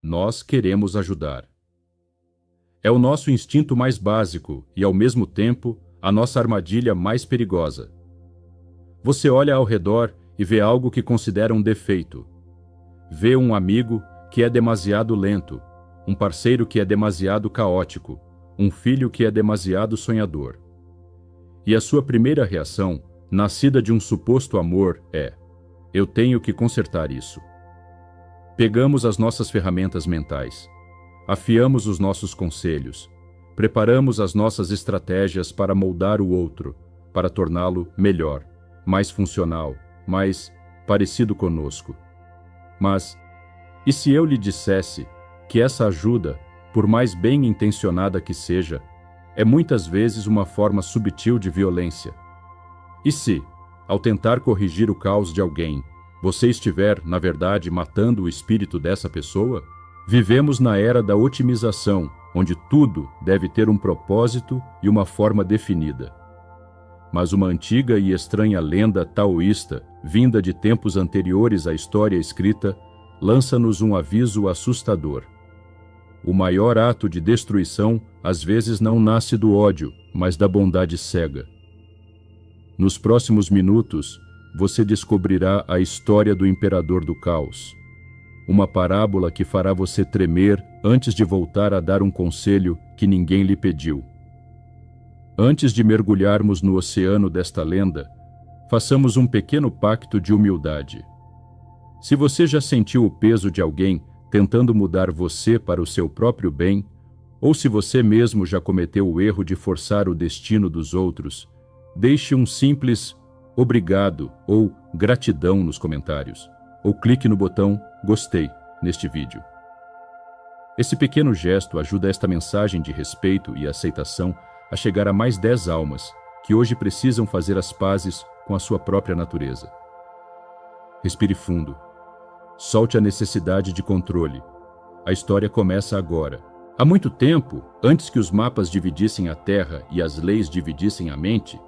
nós queremos ajudar. É o nosso instinto mais básico e, ao mesmo tempo, a nossa armadilha mais perigosa. Você olha ao redor e vê algo que considera um defeito. Vê um amigo que é demasiado lento, um parceiro que é demasiado caótico, um filho que é demasiado sonhador. E a sua primeira reação, nascida de um suposto amor, é: eu tenho que consertar isso. Pegamos as nossas ferramentas mentais, afiamos os nossos conselhos, preparamos as nossas estratégias para moldar o outro, para torná-lo melhor, mais funcional, mais parecido conosco. Mas, e se eu lhe dissesse que essa ajuda, por mais bem intencionada que seja, é muitas vezes uma forma subtil de violência? E se, ao tentar corrigir o caos de alguém, você estiver, na verdade, matando o espírito dessa pessoa? Vivemos na era da otimização, onde tudo deve ter um propósito e uma forma definida. Mas uma antiga e estranha lenda taoísta, vinda de tempos anteriores à história escrita, lança-nos um aviso assustador. O maior ato de destruição às vezes não nasce do ódio, mas da bondade cega. Nos próximos minutos, você descobrirá a história do Imperador do Caos. Uma parábola que fará você tremer antes de voltar a dar um conselho que ninguém lhe pediu. Antes de mergulharmos no oceano desta lenda, façamos um pequeno pacto de humildade. Se você já sentiu o peso de alguém tentando mudar você para o seu próprio bem, ou se você mesmo já cometeu o erro de forçar o destino dos outros, deixe um simples obrigado ou gratidão nos comentários, ou clique no botão gostei neste vídeo. Esse pequeno gesto ajuda esta mensagem de respeito e aceitação a chegar a mais 10 almas que hoje precisam fazer as pazes com a sua própria natureza. Respire fundo. Solte a necessidade de controle. A história começa agora. Há muito tempo, antes que os mapas dividissem a Terra e as leis dividissem a mente,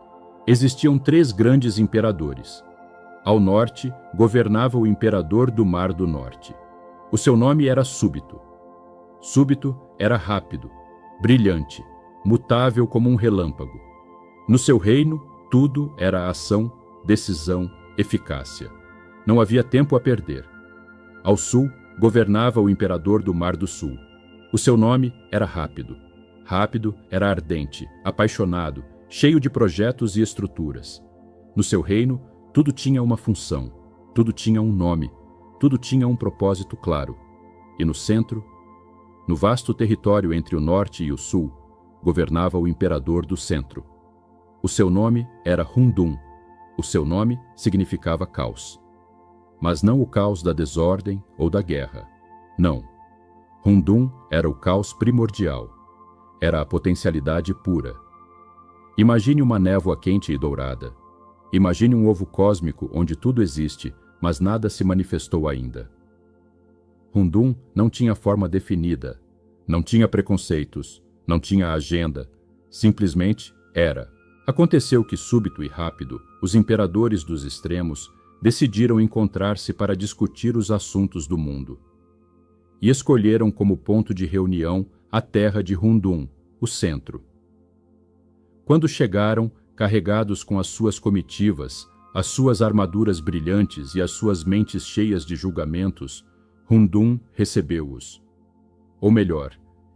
existiam 3 grandes imperadores. Ao norte, governava o imperador do Mar do Norte. O seu nome era Súbito. Súbito era rápido, brilhante, mutável como um relâmpago. No seu reino, tudo era ação, decisão, eficácia. Não havia tempo a perder. Ao sul, governava o imperador do Mar do Sul. O seu nome era Rápido. Rápido era ardente, apaixonado, cheio de projetos e estruturas. No seu reino, tudo tinha uma função, tudo tinha um nome, tudo tinha um propósito claro. E no centro, no vasto território entre o norte e o sul, governava o imperador do centro. O seu nome era Hundun. O seu nome significava caos. Mas não o caos da desordem ou da guerra. Não. Hundun era o caos primordial. Era a potencialidade pura. Imagine uma névoa quente e dourada. Imagine um ovo cósmico onde tudo existe, mas nada se manifestou ainda. Hundun não tinha forma definida, não tinha preconceitos, não tinha agenda, simplesmente era. Aconteceu que, súbito e rápido, os imperadores dos extremos decidiram encontrar-se para discutir os assuntos do mundo. E escolheram como ponto de reunião a terra de Hundun, o centro. Quando chegaram, carregados com as suas comitivas, as suas armaduras brilhantes e as suas mentes cheias de julgamentos, Hundun recebeu-os. Ou melhor,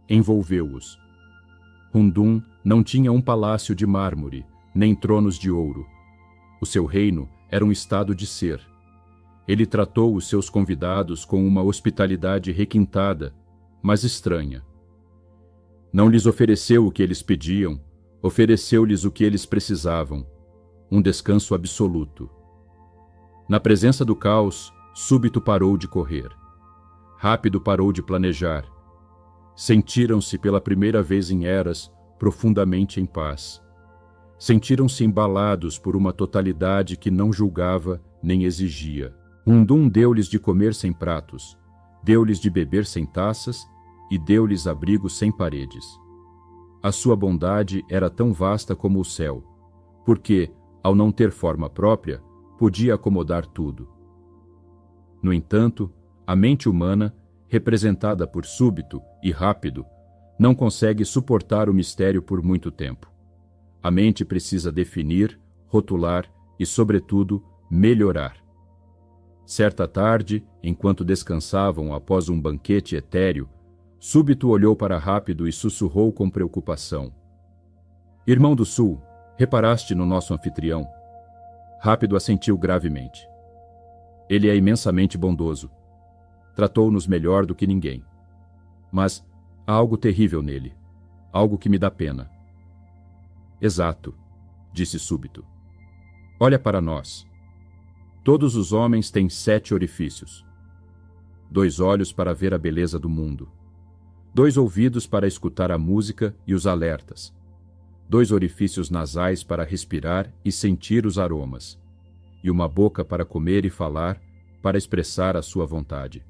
envolveu-os. Hundun não tinha um palácio de mármore, nem tronos de ouro. O seu reino era um estado de ser. Ele tratou os seus convidados com uma hospitalidade requintada, mas estranha. Não lhes ofereceu o que eles pediam, ofereceu-lhes o que eles precisavam, um descanso absoluto. Na presença do caos, Súbito parou de correr. Rápido parou de planejar. Sentiram-se pela primeira vez em eras profundamente em paz. Sentiram-se embalados por uma totalidade que não julgava nem exigia. Hundun deu-lhes de comer sem pratos, deu-lhes de beber sem taças e deu-lhes abrigo sem paredes. A sua bondade era tão vasta como o céu, porque, ao não ter forma própria, podia acomodar tudo. No entanto, a mente humana, representada por súbito e rápido, não consegue suportar o mistério por muito tempo. A mente precisa definir, rotular e, sobretudo, melhorar. Certa tarde, enquanto descansavam após um banquete etéreo, súbito olhou para Rápido e sussurrou com preocupação: Irmão do Sul, reparaste no nosso anfitrião? Rápido assentiu gravemente. Ele é imensamente bondoso. Tratou-nos melhor do que ninguém. Mas há algo terrível nele. Algo que me dá pena. Exato, disse súbito. Olha para nós. Todos os homens têm 7 orifícios. 2 olhos para ver a beleza do mundo. 2 ouvidos para escutar a música e os alertas. 2 orifícios nasais para respirar e sentir os aromas. E uma boca para comer e falar, para expressar a sua vontade.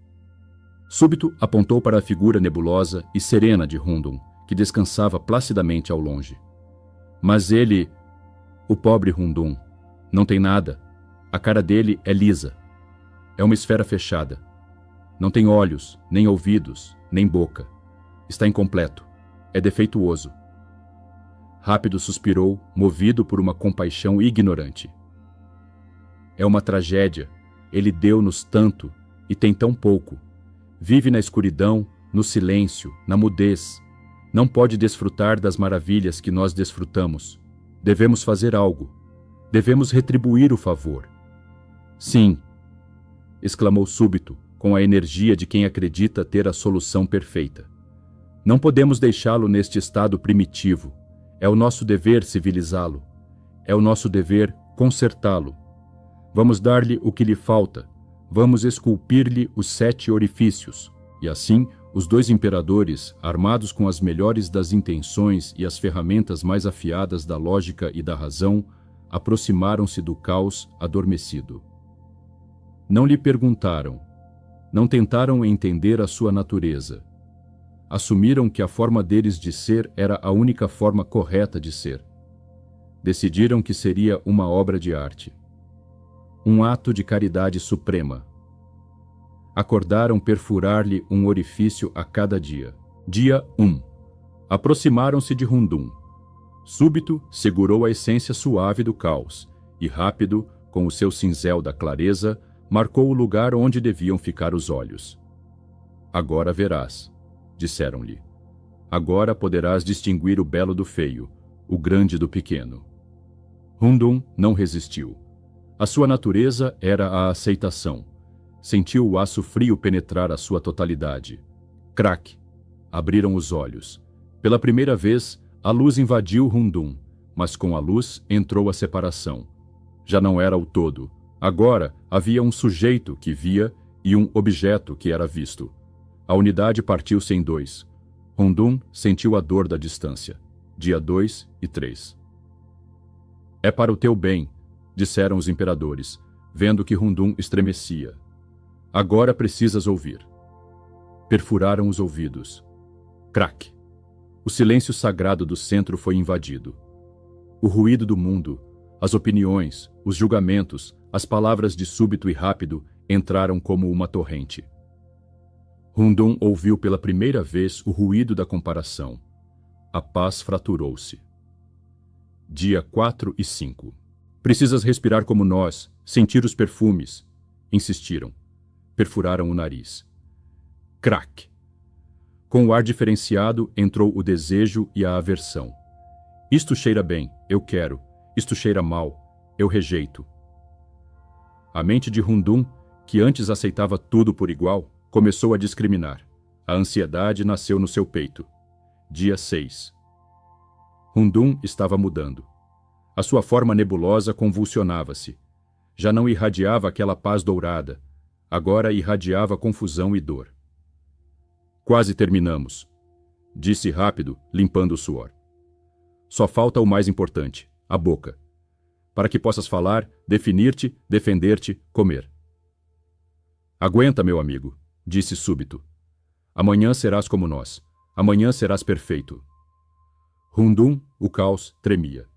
Súbito apontou para a figura nebulosa e serena de Hundun, que descansava placidamente ao longe. Mas ele, o pobre Hundun, não tem nada. A cara dele é lisa. É uma esfera fechada. Não tem olhos, nem ouvidos, nem boca. Está incompleto. É defeituoso. Rápido suspirou, movido por uma compaixão ignorante. É uma tragédia. Ele deu-nos tanto e tem tão pouco. Vive na escuridão, no silêncio, na mudez. Não pode desfrutar das maravilhas que nós desfrutamos. Devemos fazer algo. Devemos retribuir o favor. Sim, exclamou súbito, com a energia de quem acredita ter a solução perfeita. Não podemos deixá-lo neste estado primitivo. É o nosso dever civilizá-lo. É o nosso dever consertá-lo. Vamos dar-lhe o que lhe falta. Vamos esculpir-lhe os 7 orifícios. E assim, os 2 imperadores, armados com as melhores das intenções e as ferramentas mais afiadas da lógica e da razão, aproximaram-se do caos adormecido. Não lhe perguntaram. Não tentaram entender a sua natureza. Assumiram que a forma deles de ser era a única forma correta de ser. Decidiram que seria uma obra de arte. Um ato de caridade suprema. Acordaram perfurar-lhe um orifício a cada dia. Dia 1. Aproximaram-se de Hundun. Súbito, segurou a essência suave do caos, e Rápido, com o seu cinzel da clareza, marcou o lugar onde deviam ficar os olhos. Agora verás, disseram-lhe. Agora poderás distinguir o belo do feio, o grande do pequeno. Hundun não resistiu. A sua natureza era a aceitação. Sentiu o aço frio penetrar a sua totalidade. Crack! Abriram os olhos. Pela primeira vez, a luz invadiu Hundun, mas com a luz entrou a separação. Já não era o todo. Agora havia um sujeito que via e um objeto que era visto. A unidade partiu-se em 2. Hundun sentiu a dor da distância. Dia 2 e 3. É para o teu bem, disseram os imperadores, vendo que Hundun estremecia. Agora precisas ouvir. Perfuraram os ouvidos. Crack! O silêncio sagrado do centro foi invadido. O ruído do mundo, as opiniões, os julgamentos, as palavras de súbito e rápido entraram como uma torrente. Hundun ouviu pela primeira vez o ruído da comparação. A paz fraturou-se. Dia 4 e 5. Precisas respirar como nós, sentir os perfumes. Insistiram. Perfuraram o nariz. Crack! Com o ar diferenciado entrou o desejo e a aversão. Isto cheira bem, eu quero. Isto cheira mal, eu rejeito. A mente de Hundun, que antes aceitava tudo por igual, começou a discriminar. A ansiedade nasceu no seu peito. Dia 6. Hundun estava mudando. A sua forma nebulosa convulsionava-se. Já não irradiava aquela paz dourada. Agora irradiava confusão e dor. Quase terminamos, disse Rápido, limpando o suor. Só falta o mais importante, a boca. Para que possas falar, definir-te, defender-te, comer. Aguenta, meu amigo, disse súbito. Amanhã serás como nós. Amanhã serás perfeito. Hundun, o caos, tremia.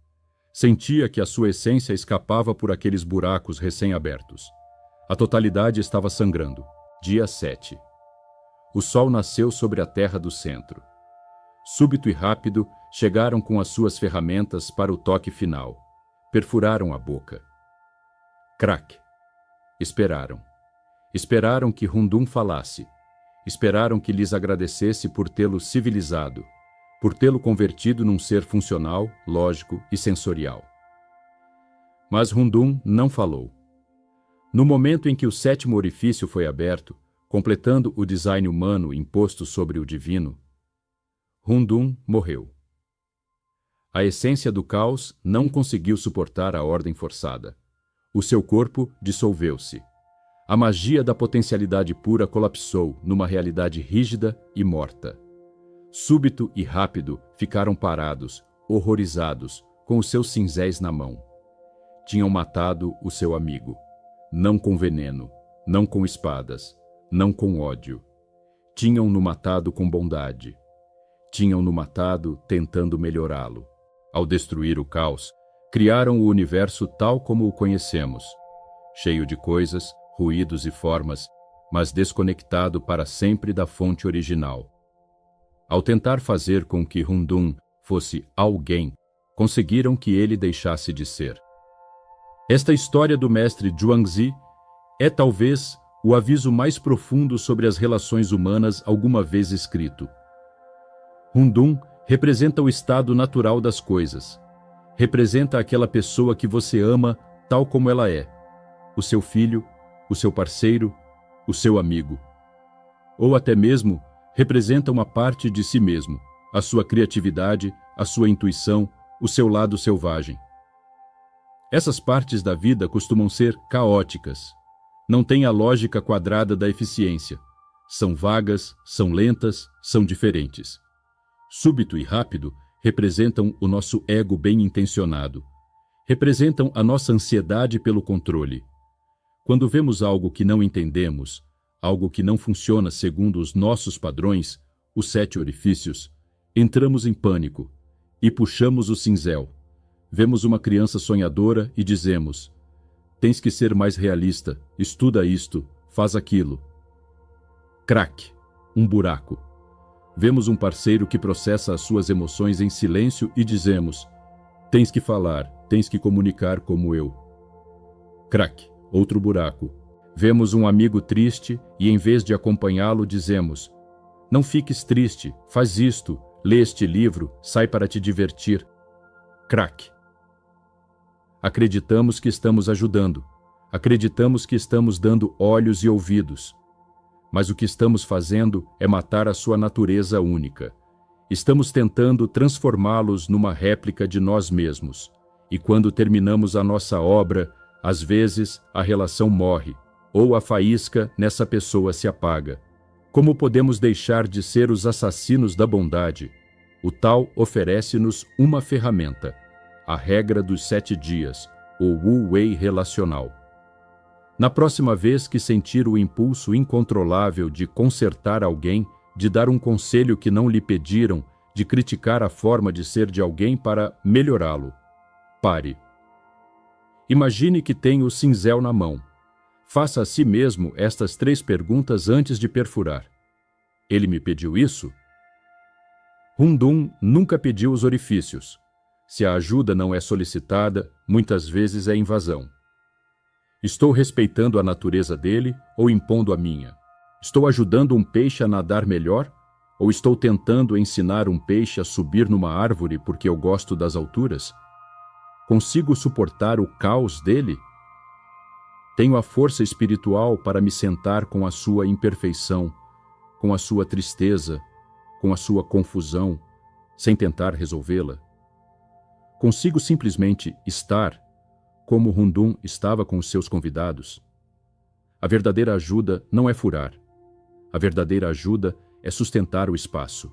Sentia que a sua essência escapava por aqueles buracos recém-abertos. A totalidade estava sangrando. Dia 7. o sol nasceu sobre a terra do centro. Súbito e rápido, chegaram com as suas ferramentas para o toque final. Perfuraram a boca. Crack. Esperaram. Esperaram que Rundum falasse. Esperaram que lhes agradecesse por tê-lo civilizado, por tê-lo convertido num ser funcional, lógico e sensorial. Mas Rundum não falou. No momento em que o sétimo orifício foi aberto, completando o design humano imposto sobre o divino, Rundum morreu. A essência do caos não conseguiu suportar a ordem forçada. O seu corpo dissolveu-se. A magia da potencialidade pura colapsou numa realidade rígida e morta. Súbito e rápido ficaram parados, horrorizados, com os seus cinzéis na mão. Tinham matado o seu amigo. Não com veneno, não com espadas, não com ódio. Tinham-no matado com bondade. Tinham-no matado tentando melhorá-lo. Ao destruir o caos, criaram o universo tal como o conhecemos, cheio de coisas, ruídos e formas, mas desconectado para sempre da fonte original. Ao tentar fazer com que Rundum fosse alguém, conseguiram que ele deixasse de ser. Esta história do mestre Zhuangzi é talvez o aviso mais profundo sobre as relações humanas alguma vez escrito. Rundum representa o estado natural das coisas. Representa aquela pessoa que você ama tal como ela é. O seu filho, o seu parceiro, o seu amigo. Ou até mesmo representa uma parte de si mesmo, a sua criatividade, a sua intuição, o seu lado selvagem. Essas partes da vida costumam ser caóticas. Não têm a lógica quadrada da eficiência. São vagas, são lentas, são diferentes. Súbito e rápido representam o nosso ego bem-intencionado. Representam a nossa ansiedade pelo controle. Quando vemos algo que não entendemos, algo que não funciona segundo os nossos padrões, os 7 orifícios, entramos em pânico e puxamos o cinzel. Vemos uma criança sonhadora e dizemos: tens que ser mais realista, estuda isto, faz aquilo. Crack, um buraco. Vemos um parceiro que processa as suas emoções em silêncio e dizemos: tens que falar, tens que comunicar como eu. Crack, outro buraco. Vemos um amigo triste e em vez de acompanhá-lo dizemos: não fiques triste, faz isto, lê este livro, sai para te divertir. Crack. Acreditamos que estamos ajudando. Acreditamos que estamos dando olhos e ouvidos. Mas o que estamos fazendo é matar a sua natureza única. Estamos tentando transformá-los numa réplica de nós mesmos. E quando terminamos a nossa obra, às vezes a relação morre, ou a faísca nessa pessoa se apaga. Como podemos deixar de ser os assassinos da bondade? O Tao oferece-nos uma ferramenta, a regra dos 7 dias, o Wu Wei relacional. Na próxima vez que sentir o impulso incontrolável de consertar alguém, de dar um conselho que não lhe pediram, de criticar a forma de ser de alguém para melhorá-lo, pare. Imagine que tem o cinzel na mão. Faça a si mesmo estas 3 perguntas antes de perfurar. Ele me pediu isso? Rundum nunca pediu os orifícios. Se a ajuda não é solicitada, muitas vezes é invasão. Estou respeitando a natureza dele ou impondo a minha? Estou ajudando um peixe a nadar melhor? Ou estou tentando ensinar um peixe a subir numa árvore porque eu gosto das alturas? Consigo suportar o caos dele? Tenho a força espiritual para me sentar com a sua imperfeição, com a sua tristeza, com a sua confusão, sem tentar resolvê-la? Consigo simplesmente estar como Rundum estava com os seus convidados? A verdadeira ajuda não é furar. A verdadeira ajuda é sustentar o espaço.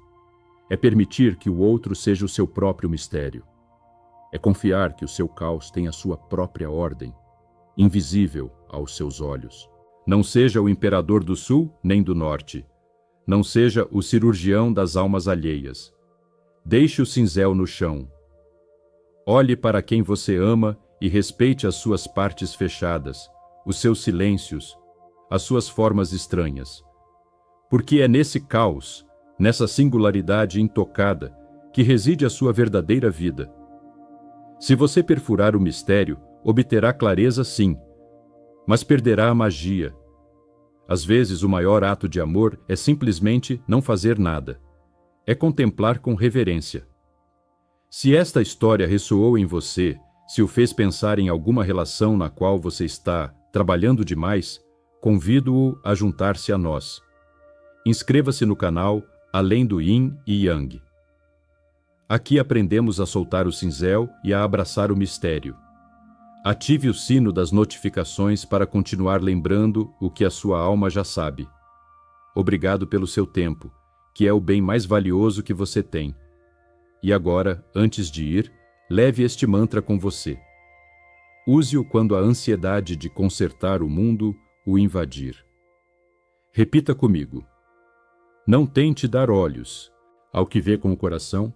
É permitir que o outro seja o seu próprio mistério. É confiar que o seu caos tem a sua própria ordem, invisível aos seus olhos. Não seja o imperador do sul nem do norte. Não seja o cirurgião das almas alheias. Deixe o cinzel no chão. Olhe para quem você ama e respeite as suas partes fechadas, os seus silêncios, as suas formas estranhas. Porque é nesse caos, nessa singularidade intocada, que reside a sua verdadeira vida. Se você perfurar o mistério, obterá clareza sim, mas perderá a magia. Às vezes, o maior ato de amor é simplesmente não fazer nada. É contemplar com reverência. Se esta história ressoou em você, se o fez pensar em alguma relação na qual você está trabalhando demais, convido-o a juntar-se a nós. Inscreva-se no canal Além do Yin e Yang. Aqui aprendemos a soltar o cinzel e a abraçar o mistério. Ative o sino das notificações para continuar lembrando o que a sua alma já sabe. Obrigado pelo seu tempo, que é o bem mais valioso que você tem. E agora, antes de ir, leve este mantra com você. Use-o quando a ansiedade de consertar o mundo o invadir. Repita comigo. Não tente dar olhos ao que vê com o coração,